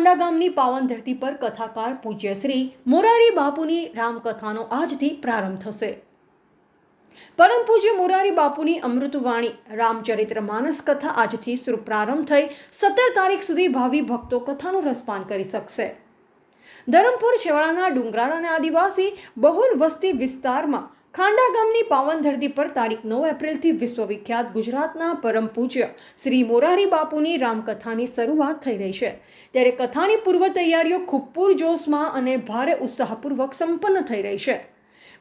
ખાંડા ગામની પાવન ધરતી પર કથાકાર પૂજ્ય શ્રી મોરારી બાપુની રામકથાનો આજથી પ્રારંભ થશે। પરમ પૂજ્ય મોરારી બાપુની અમૃતવાણી રામચરિત્ર માનસ કથા આજથી શુભ પ્રારંભ થઈ 17 તારીખ સુધી ભાવિ ભક્તો કથાનું રસપાન કરી શકશે। ધરમપુર છેવાડાના ડુંગરાળ અને આદિવાસી બહુલ વસ્તી વિસ્તારમાં ખાંડા ગામની પાવન ધરતી પર તારીખ 9 એપ્રિલથી વિશ્વવિખ્યાત ગુજરાતના પરમ પૂજ્ય શ્રી મોરારી બાપુની રામકથાની શરૂઆત થઈ રહી છે। ત્યારે કથાની પૂર્વ તૈયારીઓ ખૂબ પૂરજોશમાં અને ભારે ઉત્સાહપૂર્વક સંપન્ન થઈ રહી છે।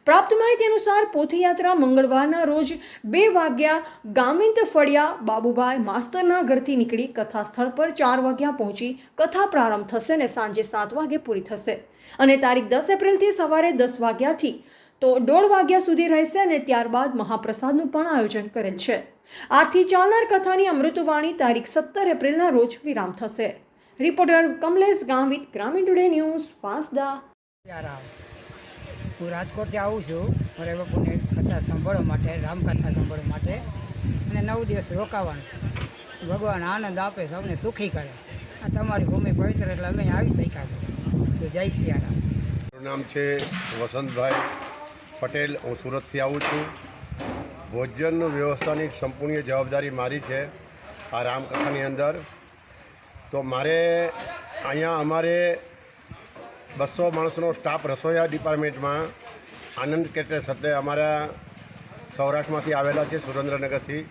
પ્રાપ્ત માહિતી અનુસાર પોથીયાત્રા મંગળવારના રોજ 2 વાગ્યા ગામિંત ફળિયા બાબુભાઈ માસ્તરના ઘરથી નીકળી કથા સ્થળ પર 4 વાગ્યા પહોંચી કથા પ્રારંભ થશે અને સાંજે 7 વાગે પૂરી થશે અને તારીખ 10 એપ્રિલથી સવારે 10 વાગ્યાથી તો 1:30 વાગ્યા સુધી રહેશે અને ત્યારબાદ મહાપ્રસાદનું પણ આયોજન કરેલ છે। આથી ચાલનાર કથાની અમૃતવાણી તારીખ 17 એપ્રિલના રોજ વિરામ થશે। રિપોર્ટર કમલેશ ગામિત, ગ્રામીણ ટુડે ન્યૂઝ, વાંસદા। હું રાજકોટથી આવું છું મારા બાપુની કથા સાંભળવા માટે, રામકથા સાંભળવા માટે, અને 9 દિવસ રોકાવાનું। ભગવાન આનંદ આપે, સૌને સુખી કરે। આ તમારી ભૂમિ પવિત્ર એટલે અમે આવી શક્યા તો જય સિયારામ। મારું નામ છે વસંતભાઈ પટેલ, હું સુરતથી આવું છું। ભોજનની વ્યવસ્થાની સંપૂર્ણ જવાબદારી મારી છે આ રામકથાની અંદર। તો મારે અહીંયા અમારે 200 માણસનો સ્ટાફ રસોઈયા ડિપાર્ટમેન્ટમાં આનંદ કેટરર્સ એટલે અમારા સૌરાષ્ટ્રમાંથી આવેલા છે, સુરેન્દ્રનગરથી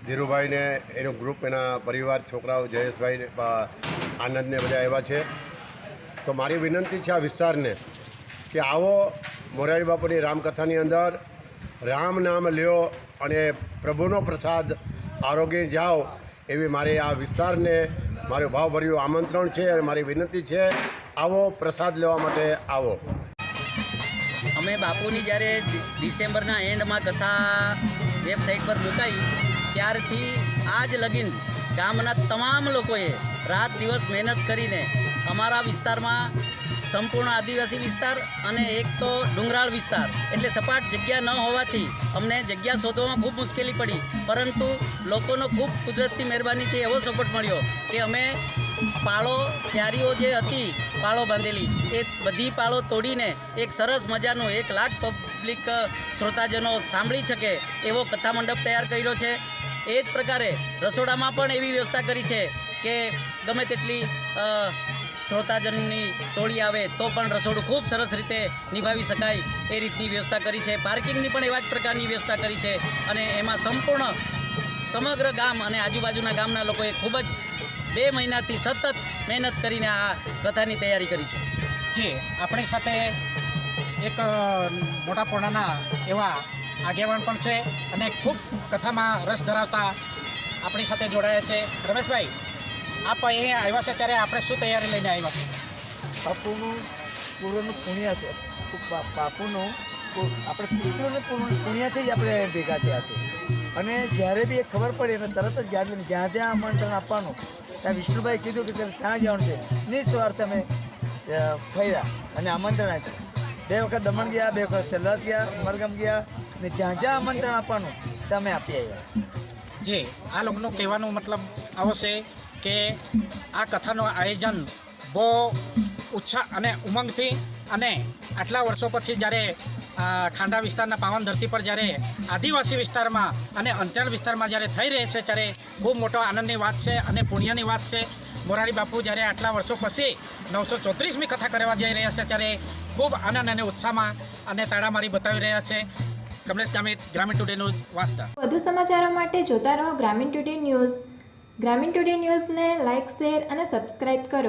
ધીરુભાઈને એનું ગ્રુપ, એના પરિવાર, છોકરાઓ જયેશભાઈને, આનંદને બધા આવ્યા છે। તો મારી વિનંતી છે આ વિસ્તારને કે આવો મોરારી બાપુની રામકથાની અંદર રામ નામ લ્યો અને પ્રભુનો પ્રસાદ આરોગી જાઓ, એવી મારી આ વિસ્તારને મારું ભાવભર્યું આમંત્રણ છે અને મારી વિનંતી છે, આવો પ્રસાદ લેવા માટે આવો। અમે બાપુની જ્યારે ડિસેમ્બરના એન્ડમાં કથા વેબસાઇટ પર મુકાઈ ત્યારથી આજ લગીન ગામના તમામ લોકોએ રાત દિવસ મહેનત કરીને અમારા વિસ્તારમાં સંપૂર્ણ આદિવાસી વિસ્તાર અને એક તો ડુંગરાળ વિસ્તાર એટલે સપાટ જગ્યા ન હોવાથી અમને જગ્યા શોધવામાં ખૂબ મુશ્કેલી પડી, પરંતુ લોકોનો ખૂબ કુદરતની મહેરબાનીથી એવો સપોર્ટ મળ્યો કે અમે પાળો, ક્યારીઓ જે હતી પાળો બાંધેલી, એ બધી પાળો તોડીને એક સરસ મજાનું 1 લાખ પબ્લિક શ્રોતાજનો સાંભળી શકે એવો કથા મંડપ તૈયાર કર્યો છે। એ જ પ્રકારે રસોડામાં પણ એવી વ્યવસ્થા કરી છે કે ગમે તેટલી શ્રોતાજનની ટોળી આવે તો પણ રસોડું ખૂબ સરસ રીતે નિભાવી શકાય એ રીતની વ્યવસ્થા કરી છે। પાર્કિંગની પણ એવા જ પ્રકારની વ્યવસ્થા કરી છે અને એમાં સંપૂર્ણ સમગ્ર ગામ અને આજુબાજુના ગામના લોકોએ ખૂબ જ 2 મહિનાથી સતત મહેનત કરીને આ કથાની તૈયારી કરી છે। જે આપણી સાથે એક મોટા પોણાના એવા આગેવાન પણ છે અને ખૂબ કથામાં રસ ધરાવતા આપણી સાથે જોડાયા છે। રમેશભાઈ, આપ અહીંયા આવ્યા છે ત્યારે આપણે શું તૈયારી લઈને આવ્યા છે? બાપુનું પૂર્વનું પુણ્ય છે, બાપુનું આપણે પિતૃનું પુણ્યથી જ આપણે ભેગા થયા છે અને જ્યારે બી એ ખબર પડી એટલે તરત જ ગાડી જ્યાં જ્યાં આમંત્રણ આપવાનું ત્યાં વિષ્ણુભાઈ કીધું કે ત્યાં જવાનું છે, નિસ્વાર્થ અમે ફર્યા અને આમંત્રણ આપ્યું। 2 વખત દમણ ગયા, 2 વખત સેલવાસ ગયા, ઉમરગામ ગયા ને જ્યાં જ્યાં આમંત્રણ આપવાનું ત્યાં અમે આપી આવ્યા। જે આ લોકોનો કહેવાનો મતલબ આવો છે કે આ કથાનું આયોજન બહુ ઉત્સાહ અને ઉમંગથી અને આટલા વર્ષો પછી જ્યારે ખાંડા વિસ્તારના પાવન ધરતી પર જ્યારે આદિવાસી વિસ્તારમાં અને અંતરિયાળ વિસ્તારમાં જ્યારે થઈ રહે છે ત્યારે ખૂબ મોટો આનંદની વાત છે અને પુણ્યની વાત છે। મોરારી બાપુ જ્યારે આટલા વર્ષો પછી 934મી કથા કરવા જઈ રહ્યા છે ત્યારે ખૂબ આનંદ અને ઉત્સાહમાં અને તાળામારી બતાવી રહ્યા છે। કમલેશ ગામિત, ગ્રામીણ ટુડે ન્યૂઝ, વાંસદા। વધુ સમાચારો માટે જોતા રહો ગ્રામીણ ટુડે ન્યૂઝ। ગ્રામીણ ટુડે ન્યૂઝને લાઇક, શેર અને સબસ્ક્રાઇબ કરો।